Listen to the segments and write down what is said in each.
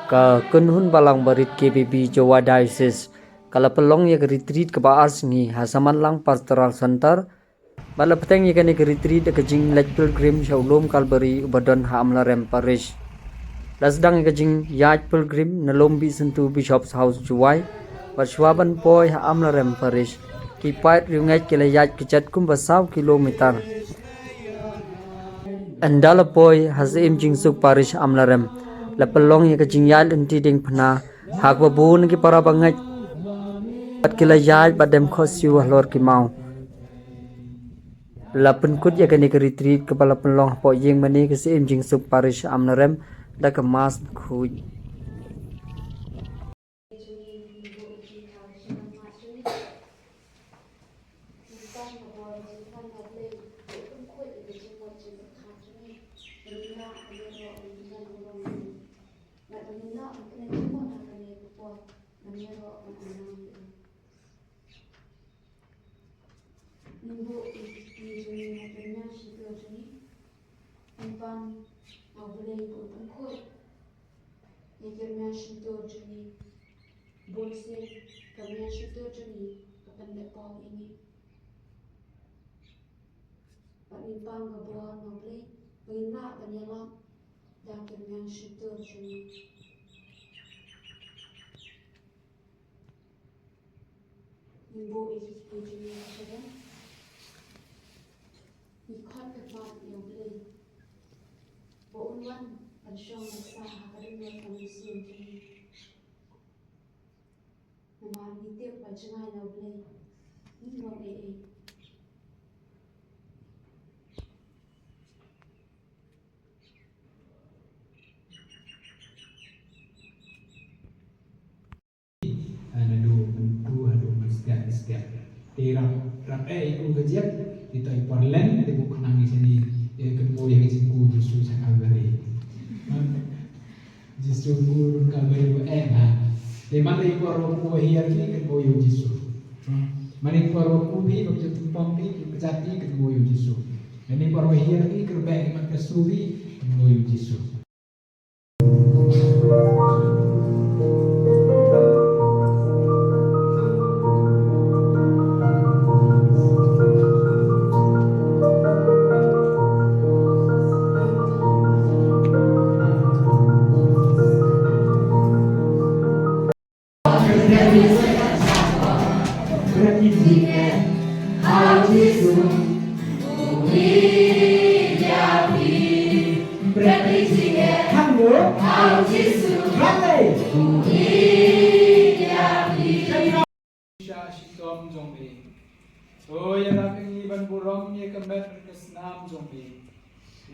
ka kunhun balang barit KBB Jawa Diocese kala pelong ya retreat ke baas ni Hasaman Lang Pastoral Center bala peteng ya ke retreat ke jing lek pilgrim Shaulum Kalbari Ubadon ha Amlarem Parish lasdang ke jing yaj pilgrim nalombi sentu Bishop's House Juwai Barswaban Poi ha Amlarem Parish ki pait riungai ke yaj kechat kum basau kilometer Andala Poi Hazim Jingsuk Parish Amlarem la pelong ya kajing yal enti ding phna hak babun ki para bangai pat kila yal badem khosiu halor ki mau la penkut ya kani retreat kepala pelong po yeng mani ke sim Jingsuk Parish Amlarem da ke mas khuj Minggu ini akhirnya situ ni empan boleh ikut ikut akhirnya situ ni boleh kami situ ni kapan depan ini panimpang kebuan boleh bina penyelam dan akhirnya situ ni minggu ini situ ni akhirnya ikut kepada yang boleh berulang pensiun besar kerana kondisi ini memang tiap pajangan yang boleh minum setiap iku gajian kita iparlen tibu kenang di sini kedua yang cikgu justru cakap beri justru guru kalberi de mana ipar waktu wahiyar ni kedua yang justru mana ipar waktu bi waktu tumpang bi kejati kedua yang justru mana ipar wahiyar ni kerbaik mat kesuri kedua yang justru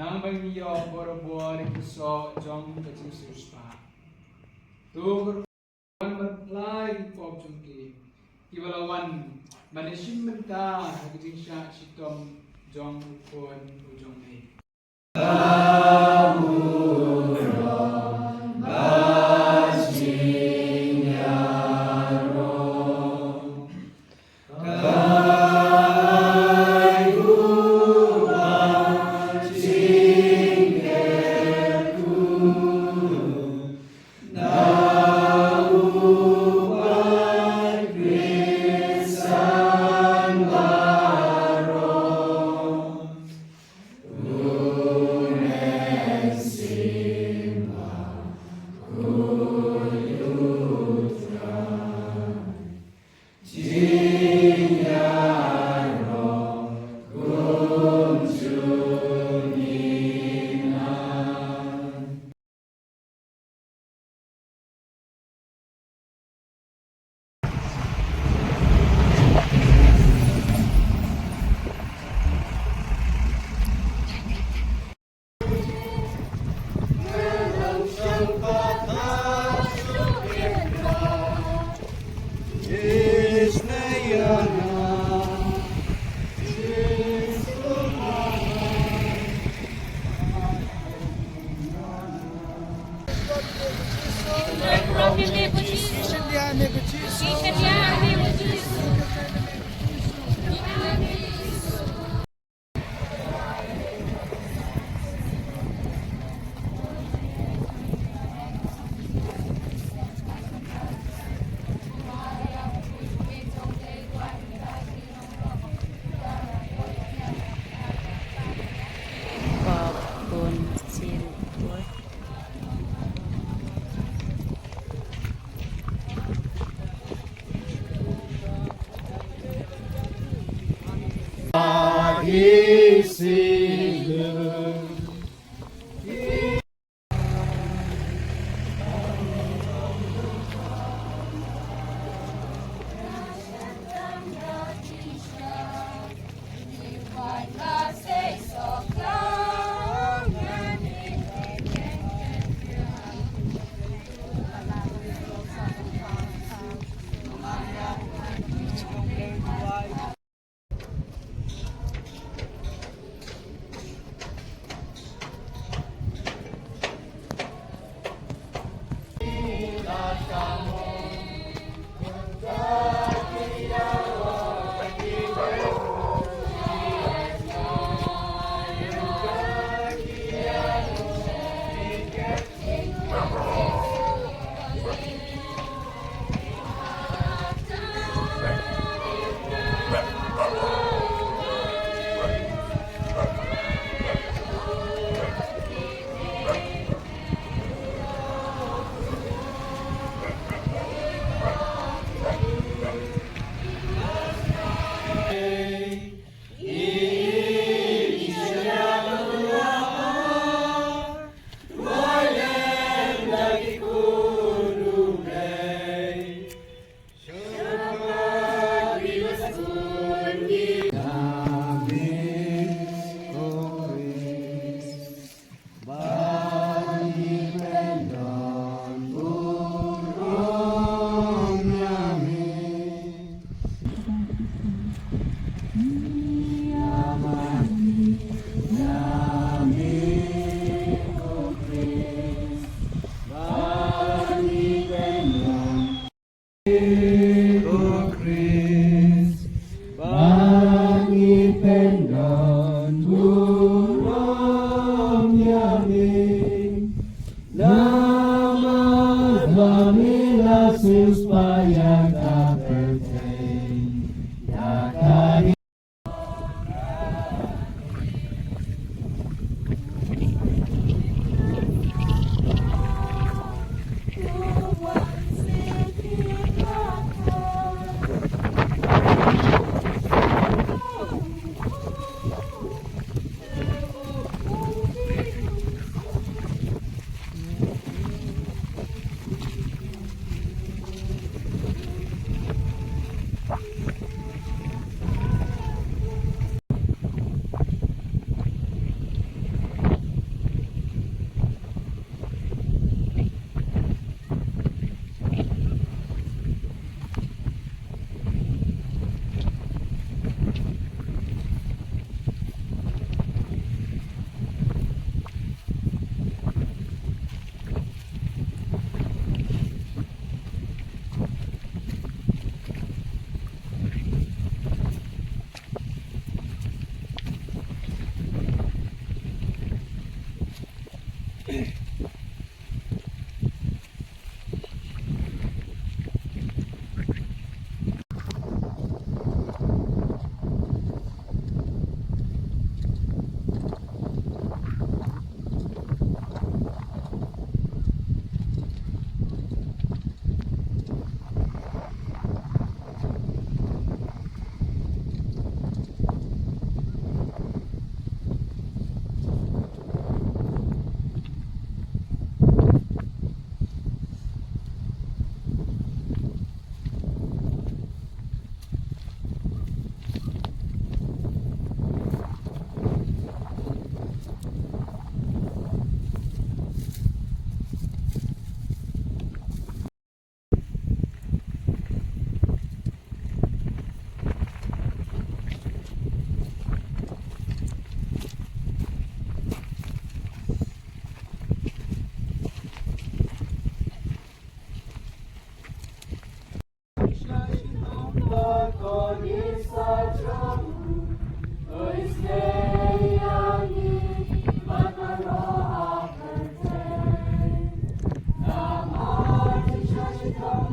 Nang bangiyo boro-boro kuso jong kecil suspa. Tu berwan berlai pop jongki. Kibalawan manesim menta kecil sitom jong pun ujong ni.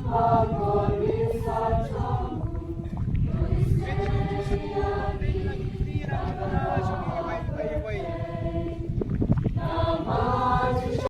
Namo